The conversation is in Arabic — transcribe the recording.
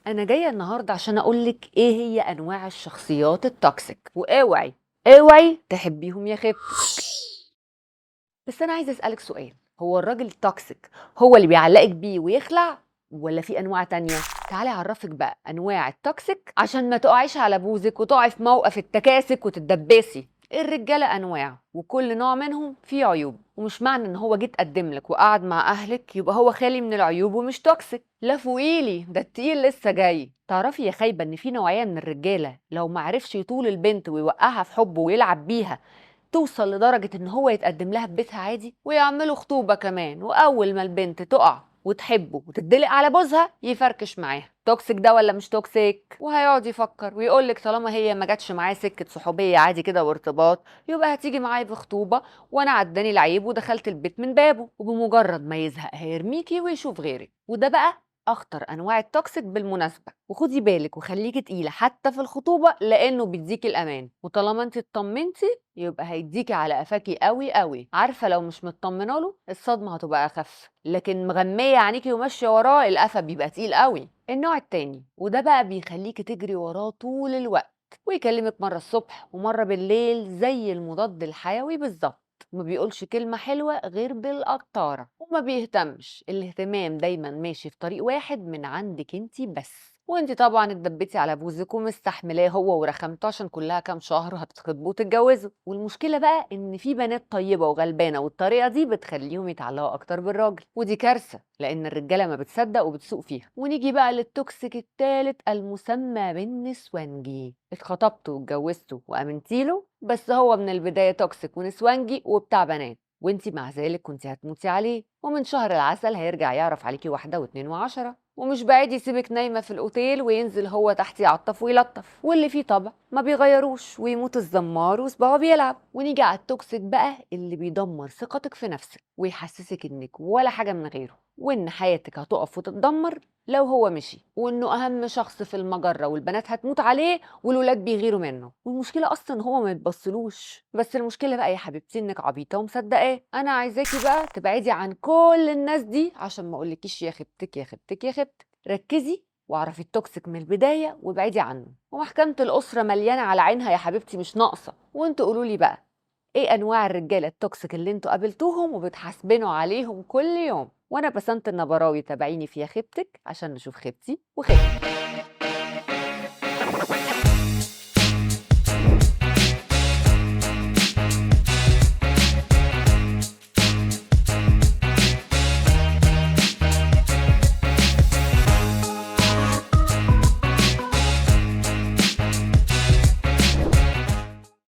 انا جايه النهارده عشان اقولك ايه هي انواع الشخصيات التوكسيك، واوعي اوعي تحبيهم يا خيب. بس انا عايزه اسالك سؤال، هو الراجل التوكسيك هو اللي بيعلقك بيه ويخلع، ولا في انواع تانية؟ تعالي اعرفك بقى انواع التوكسيك عشان ما تقعيش على بوزك وتقعي في موقف التكاسك وتتدبسي. الرجاله انواع وكل نوع منهم فيه عيوب، ومش معنى ان هو جه اتقدم لك وقعد مع اهلك يبقى هو خالي من العيوب ومش توكسيك. لا فوقيلي، ده التقيل لسه جاي. تعرفي يا خايبه ان في نوعيه من الرجاله لو معرفش يطول البنت ويوقعها في حبه ويلعب بيها توصل لدرجة ان هو يتقدم لها في بيتها عادي ويعملوا خطوبة كمان، واول ما البنت تقع وتحبه وتدلق على بوزها يفركش معاها. توكسيك ده ولا مش توكسيك؟ وهيقعد يفكر ويقولك طالما هي ما جاتش معاه سكة صحوبية عادي كده وارتباط يبقى هتيجي معايا في خطوبة، وانا عداني العيب ودخلت البيت من بابه، وبمجرد ما يزهق هيرميكي ويشوف غيرك. وده بقى اخطر انواع التوكسيك بالمناسبه، وخدي بالك وخليكي تقيله حتى في الخطوبه لانه بيديكي الامان، وطالما انت اطمنتي يبقى هيديكي على قفاكي قوي قوي. عارفه لو مش مطمنه له الصدمه هتبقى اخف، لكن مغميه عينيكي وماشيه وراه القفا بيبقى تقيل قوي. النوع التاني وده بقى بيخليكي تجري وراه طول الوقت، ويكلمك مره الصبح ومره بالليل زي المضاد الحيوي بالظبط، ما بيقولش كلمة حلوة غير بالقطارة، وما بيهتمش، الاهتمام دايما ماشي في طريق واحد من عندك انتي بس. وانتي طبعا اتدبتي على بوزك ومستحملاه هو ورخمته عشان كلها كام شهر هتتخطبوا وتتجوزوا. والمشكلة بقى ان في بنات طيبة وغلبانة والطريقة دي بتخليهم يتعلقوا اكتر بالراجل، ودي كارثة لان الرجالة ما بتصدق وبتسوق فيها. ونيجي بقى للتوكسيك التالت المسمى بالنسوانجي، اتخطبتوا واتجوزتوا وامنتيله بس هو من البداية توكسيك ونسوانجي وبتاع بنات، وانتي مع ذلك كنتي هتموتي عليه، ومن شهر العسل هيرجع يعرف عليكي واحدة واتنين وعشرة، ومش بعيد يسيبك نايمة في الأوتيل وينزل هو تحت يعطف ويلطف، واللي فيه طبع ما بيغيروش ويموت الزمار وصباعه بيلعب. ونيجي على التوكسيك بقى اللي بيدمر ثقتك في نفسك ويحسسك انك ولا حاجة من غيره، وان حياتك هتقف وتتدمر لو هو مشي، وانه اهم شخص في المجرة والبنات هتموت عليه والولاد بيغيروا منه، والمشكله اصلا هو ما يتبصلوش. بس المشكله بقى يا حبيبتي انك عبيطه ومصدقاه. انا عايزاكي بقى تبعدي عن كل الناس دي عشان ما اقولكيش يا خيبتك يا خيبتك يا خيبتك. ركزي واعرفي التوكسيك من البدايه وابعدي عنه، ومحكمه الاسره مليانه على عينها يا حبيبتي مش ناقصه. وانتوا قولوا لي بقى ايه انواع الرجاله التوكسيك اللي انتوا قابلتوهم وبتحاسبنوا عليهم كل يوم. وانا بسنت النبراوي، تابعيني في يا خيبتك عشان نشوف خيبتي وخيبتك.